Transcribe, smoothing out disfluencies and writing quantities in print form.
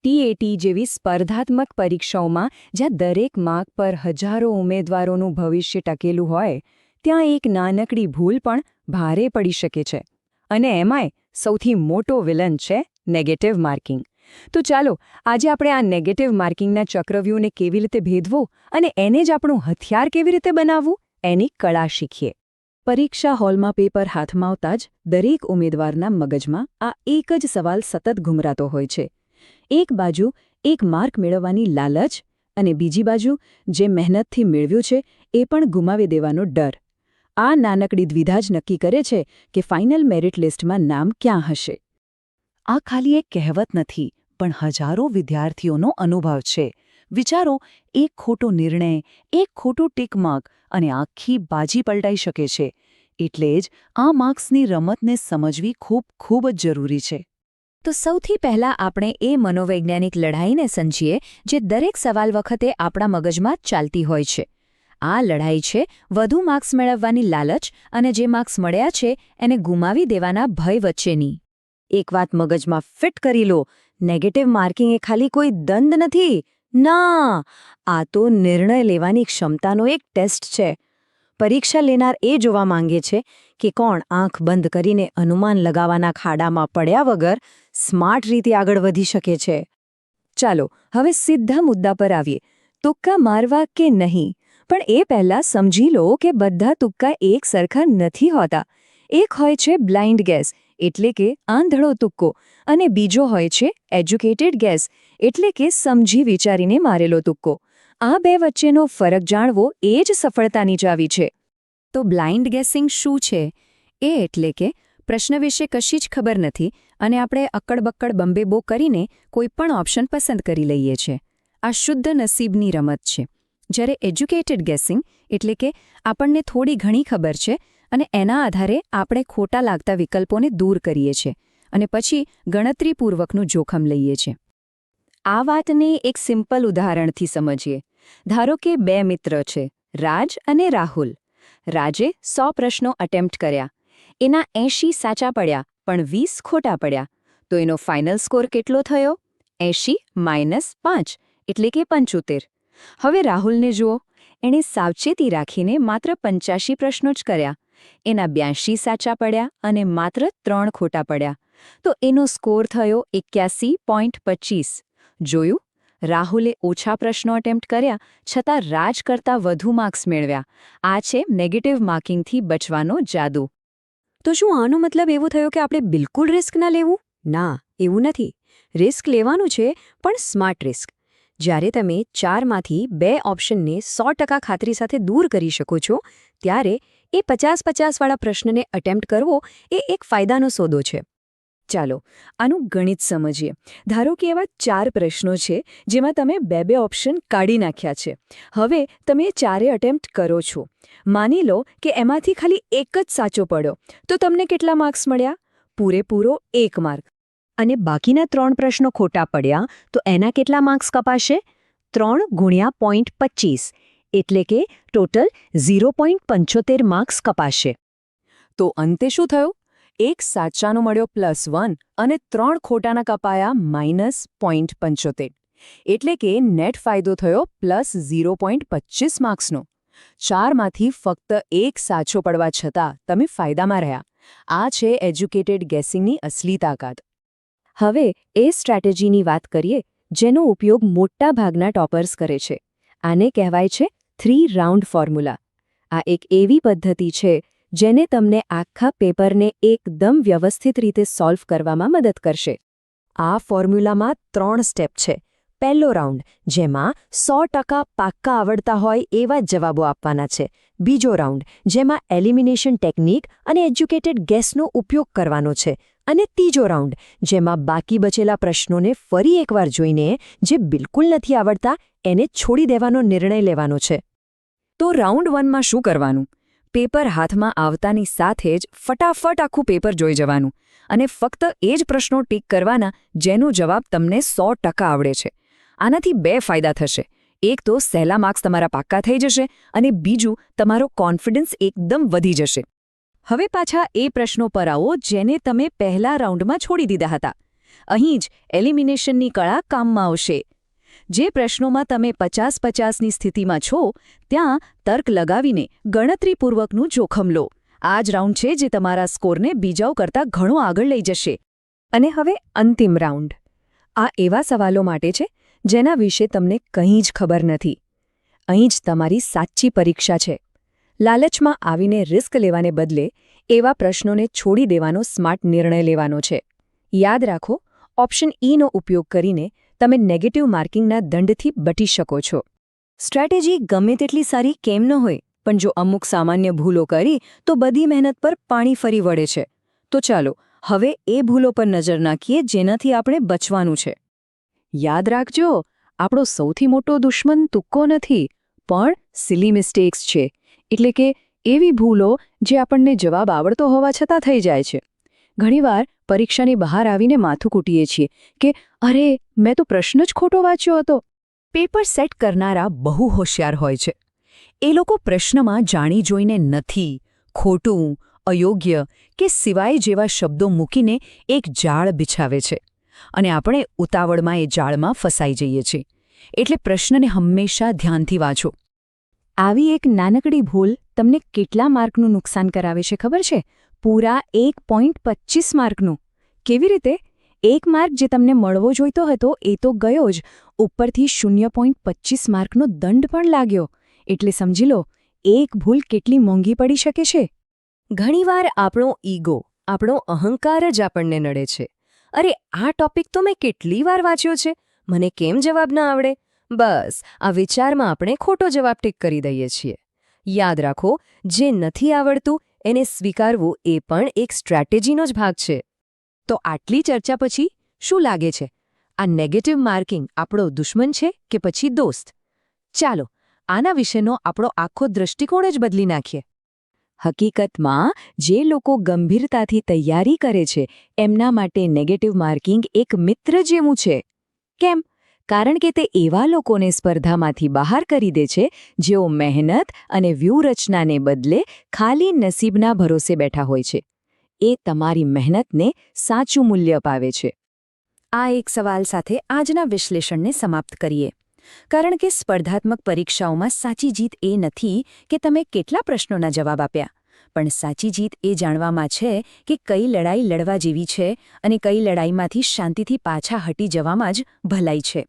TAT જેવી સ્પર્ધાત્મક પરીક્ષાઓમાં જ્યાં દરેક માર્ક પર હજારો ઉમેદવારોનું ભવિષ્ય ટકેલું હોય ત્યાં એક નાનકડી ભૂલ પણ ભારે પડી શકે છે. અને એમાંય સૌથી મોટો વિલન છે નેગેટિવ માર્કિંગ. તો ચાલો આજે આપણે આ નેગેટિવ માર્કિંગના ચક્રવ્યૂહને કેવી રીતે ભેદવું અને એને જ આપણું હથિયાર કેવી રીતે બનાવવું એની કળા શીખીએ. પરીક્ષા હોલમાં પેપર હાથમાં આવતા જ દરેક ઉમેદવારના મગજમાં આ એક જ સવાલ સતત ઘૂમરાતો હોય છે. એક બાજુ એક માર્ક મેળવવાની લાલચ અને બીજી બાજુ જે મહેનતથી મેળવ્યું છે એ પણ ગુમાવી દેવાનો ડર. આ નાનકડી દ્વિધા જ નક્કી કરે છે કે ફાઇનલ મેરિટ લિસ્ટમાં નામ ક્યાં હશે. આ ખાલી એક કહેવત નથી, પણ હજારો વિદ્યાર્થીઓનો અનુભવ છે. વિચારો, એક ખોટો નિર્ણય, એક ખોટું ટિક માર્ક અને આખી બાજી પલટાઈ શકે છે. એટલે જ આ માર્ક્સની રમતને સમજવી ખૂબ જ જરૂરી છે. તો સૌથી પહેલાં આપણે એ મનોવૈજ્ઞાનિક લડાઈને સમજીએ જે દરેક સવાલ વખતે આપણા મગજમાં ચાલતી હોય છે. આ લડાઈ છે વધુ માર્ક્સ મેળવવાની લાલચ અને જે માર્ક્સ મળ્યા છે એને ગુમાવી દેવાના ભય વચ્ચેની. એક વાત મગજમાં ફિટ કરી લો, નેગેટિવ માર્કિંગ એ ખાલી કોઈ દંડ નથી. ના, આ તો નિર્ણય લેવાની ક્ષમતાનો એક ટેસ્ટ છે. પરીક્ષા લેનાર એ જોવા માંગે છે કે કોણ આંખ બંધ કરીને અનુમાન લગાવવાના ખાડામાં પડ્યા વગર સ્માર્ટ રીતે આગળ વધી શકે છે. ચાલો હવે સીધા મુદ્દા પર આવીએ. તુક્કા મારવા કે નહીં, પણ એ પહેલાં સમજી લો કે બધા તુક્કા એક સરખા નથી હોતા. એક હોય છે બ્લાઇન્ડ ગેસ, એટલે કે આંધળો તુક્કો, અને બીજો હોય છે એજ્યુકેટેડ ગેસ, એટલે કે સમજી વિચારીને મારેલો તુક્કો. આ બે વચ્ચેનો ફરક જાણવો એ જ સફળતાની ચાવી છે. તો બ્લાઇન્ડ ગેસિંગ શું છે? એ એટલે કે પ્રશ્ન વિશે કશી જ ખબર નથી અને આપણે અક્કડબક્કડ બંબેબો કરીને કોઈ પણ ઓપ્શન પસંદ કરી લઈએ છીએ. આ શુદ્ધ નસીબની રમત છે. જ્યારે એજ્યુકેટેડ ગેસિંગ એટલે કે આપણને થોડી ઘણી ખબર છે અને એના આધારે આપણે ખોટા લાગતા વિકલ્પોને દૂર કરીએ છીએ અને પછી ગણતરીપૂર્વકનું જોખમ લઈએ છીએ. આ વાતને એક સિમ્પલ ઉદાહરણથી સમજીએ. ધારો કે બે મિત્ર છે, રાજ અને રાહુલ. રાજે 100 પ્રશ્નો અટેમ્પ્ટ કર્યા. એના 80 સાચા પડ્યા પણ 20 ખોટા પડ્યા. તો એનો ફાઇનલ સ્કોર કેટલો થયો? 80 - 5 એટલે કે 75. હવે રાહુલને જુઓ, એણે સાવચેતી રાખીને માત્ર 85 પ્રશ્નો જ કર્યા. એના 82 સાચા પડ્યા અને માત્ર 3 ખોટા પડ્યા. તો એનો સ્કોર થયો 81.25. જોયું? રાહુલે ઓછા પ્રશ્નો અટેમ્પ્ટ કર્યા છતાં રાજ કરતાં વધુ માર્ક્સ મેળવ્યા. આ છે નેગેટિવ માર્કિંગથી બચવાનો જાદુ. તો શું આનો મતલબ એવો થયો કે આપણે બિલકુલ રિસ્ક ના લેવું? ના, એવું નથી. રિસ્ક લેવાનું છે, પણ સ્માર્ટ રિસ્ક. જ્યારે તમે 4માંથી 2 ઓપ્શનને 100% ખાતરી સાથે દૂર કરી શકો છો, ત્યારે એ 50-50 વાળા પ્રશ્નને અટેમ્પ્ટ કરવો એ એક ફાયદાનો સોદો છે. ચાલો આનું ગણિત સમજીએ. ધારો કે એવા 4 પ્રશ્નો છે જેમાં તમે 2 ઓપ્શન કાઢી નાખ્યા છે. હવે તમે 4 અટેમ્પ્ટ કરો છો. માની લો કે એમાંથી ખાલી એક જ સાચો પડ્યો, તો તમને કેટલા માર્ક્સ મળ્યા? પૂરેપૂરો 1 માર્ક. અને બાકીના 3 પ્રશ્નો ખોટા પડ્યા તો એના કેટલા માર્ક્સ કપાશે? 3 × 0.25 એટલે કે ટોટલ 0.75 માર્ક્સ કપાશે. તો અંતે શું થયું? એક સાચાનો મળ્યો +1 અને 3 ખોટાના કપાયા -0.75. એટલે કે નેટ ફાયદો થયો +0.25 માર્ક્સનો. 4માંથી ફક્ત 1 સાચો પડવા છતાં તમે ફાયદામાં રહ્યા. આ છે એજ્યુકેટેડ ગેસિંગની અસલી તાકાત. હવે એ સ્ટ્રેટેજીની વાત કરીએ જેનો ઉપયોગ મોટા ભાગના ટોપર્સ કરે છે. આને કહેવાય છે 3 રાઉન્ડ ફોર્મ્યુલા. આ એક એવી પદ્ધતિ છે જેને તમને આખા પેપરને એકદમ વ્યવસ્થિત રીતે સોલ્વ કરવામાં મદદ કરશે. આ ફોર્મ્યુલામાં 3 સ્ટેપ છે. પહેલો રાઉન્ડ, જેમાં 100% પાક્કા આવડતા હોય એવા જવાબો આપવાના છે. બીજો રાઉન્ડ, જેમાં એલિમિનેશન ટેકનિક અને એજ્યુકેટેડ ગેસનો ઉપયોગ કરવાનો છે. અને ત્રીજો રાઉન્ડ, જેમાં બાકી બચેલા પ્રશ્નોને ફરી એકવાર જોઈને જે બિલકુલ નથી આવડતા એને છોડી દેવાનો નિર્ણય લેવાનો છે. તો રાઉન્ડ 1માં શું કરવાનું? પેપર હાથમાં આવતાની સાથે જ ફટાફટ આખું પેપર જોઈ જવાનું અને ફક્ત એ જ પ્રશ્નો ટીક કરવાના જેનો જવાબ તમને 100% આવડે છે. આનાથી 2 ફાયદા થશે. એક તો સહેલા માર્ક્સ તમારા પાક્કા થઈ જશે અને બીજું તમારો કોન્ફિડન્સ એકદમ વધી જશે. હવે પાછા એ પ્રશ્નો પર આવો જેને તમે પહેલા રાઉન્ડમાં છોડી દીધા હતા. અહીં જ એલિમિનેશનની કળા કામમાં આવશે. જે પ્રશ્નોમાં તમે 50-50ની સ્થિતિમાં છો ત્યાં તર્ક લગાવીને ગણતરીપૂર્વકનું જોખમ લો. આ જ રાઉન્ડ છે જે તમારા સ્કોરને બીજાઓ કરતાં ઘણો આગળ લઈ જશે. અને હવે અંતિમ રાઉન્ડ. આ એવા સવાલો માટે છે જેના વિશે તમને કંઈ જ ખબર નથી. અહીં જ તમારી સાચી પરીક્ષા છે. લાલચમાં આવીને રિસ્ક લેવાને બદલે એવા પ્રશ્નોને છોડી દેવાનો સ્માર્ટ નિર્ણય લેવાનો છે. યાદ રાખો, ઓપ્શન ઈનો ઉપયોગ કરીને તમે નેગેટિવ માર્કિંગના દંડથી બચી શકો છો. સ્ટ્રેટેજી ગમે તેટલી સારી કેમ ન હોય, પણ જો અમુક સામાન્ય ભૂલો કરી તો બધી મહેનત પર પાણી ફરી વળે છે. તો ચાલો હવે એ ભૂલો પર નજર નાખીએ જેનાથી આપણે બચવાનું છે. યાદ રાખજો, આપણો સૌથી મોટો દુશ્મન તુક્કો નથી, પણ સિલી મિસ્ટેક્સ છે. એટલે કે એવી ભૂલો જે આપણને જવાબ આવડતો હોવા છતાં થઈ જાય છે. ઘણીવાર પરીક્ષાની બહાર આવીને માથું કૂટીએ છીએ કે અરે, મેં તો પ્રશ્ન જ ખોટો વાંચ્યો હતો. પેપર સેટ કરનારા બહુ હોશિયાર હોય છે. એ લોકો પ્રશ્નમાં જાણી જોઈને નથી, ખોટું, અયોગ્ય કે સિવાય જેવા શબ્દો મૂકીને એક જાળ બિછાવે છે. અને આપણે ઉતાવળમાં એ જાળમાં ફસાઈ જઈએ છીએ. એટલે પ્રશ્નને હંમેશા ધ્યાનથી વાંચો. આવી એક નાનકડી ભૂલ તમને કેટલા માર્કનું નુકસાન કરાવે છે ખબર છે? પૂરા 1.25 માર્કનું. કેવી રીતે? 1 માર્ક જે તમને મળવો જોઈતો હતો એ તો ગયો જ, ઉપરથી 0.25 માર્કનો દંડ પણ લાગ્યો. એટલે સમજી લો, એક ભૂલ કેટલી મોંઘી પડી શકે છે. ઘણીવાર આપણો ઈગો, આપણો અહંકાર જ આપણને નડે છે. અરે, આ ટોપિક તો મેં કેટલી વાર વાંચ્યો છે, મને કેમ જવાબ ના આવડે? બસ આ વિચારમાં આપણે ખોટો જવાબ ટીક કરી દઈએ છીએ. યાદ રાખો, જે નથી આવડતું એને સ્વીકારવું એ પણ એક સ્ટ્રેટેજીનો જ ભાગ છે. તો આટલી ચર્ચા પછી શું લાગે છે? આ નેગેટિવ માર્કિંગ આપણો દુશ્મન છે કે પછી દોસ્ત? ચાલો આના વિશેનો આપણો આખો દૃષ્ટિકોણ જ બદલી નાખીએ. હકીકતમાં જે લોકો ગંભીરતાથી તૈયારી કરે છે એમના માટે નેગેટિવ માર્કિંગ એક મિત્ર જેવું છે. કેમ? કારણ કે તે એવા લોકોને સ્પર્ધામાંથી બહાર કરી દે છે જેઓ મહેનત અને વ્યૂહરચનાને બદલે ખાલી નસીબના ભરોસે બેઠા હોય છે. એ તમારી મહેનતને સાચું મૂલ્ય અપાવે છે. આ એક સવાલ સાથે આજના વિશ્લેષણને સમાપ્ત કરીએ. કારણ કે સ્પર્ધાત્મક પરીક્ષાઓમાં સાચી જીત એ નથી કે તમે કેટલા પ્રશ્નોના જવાબ આપ્યા, પણ સાચી જીત એ જાણવામાં છે કે કઈ લડાઈ લડવા જેવી છે અને કઈ લડાઈમાંથી શાંતિથી પાછા હટી જવામાં જ ભલાઈ છે.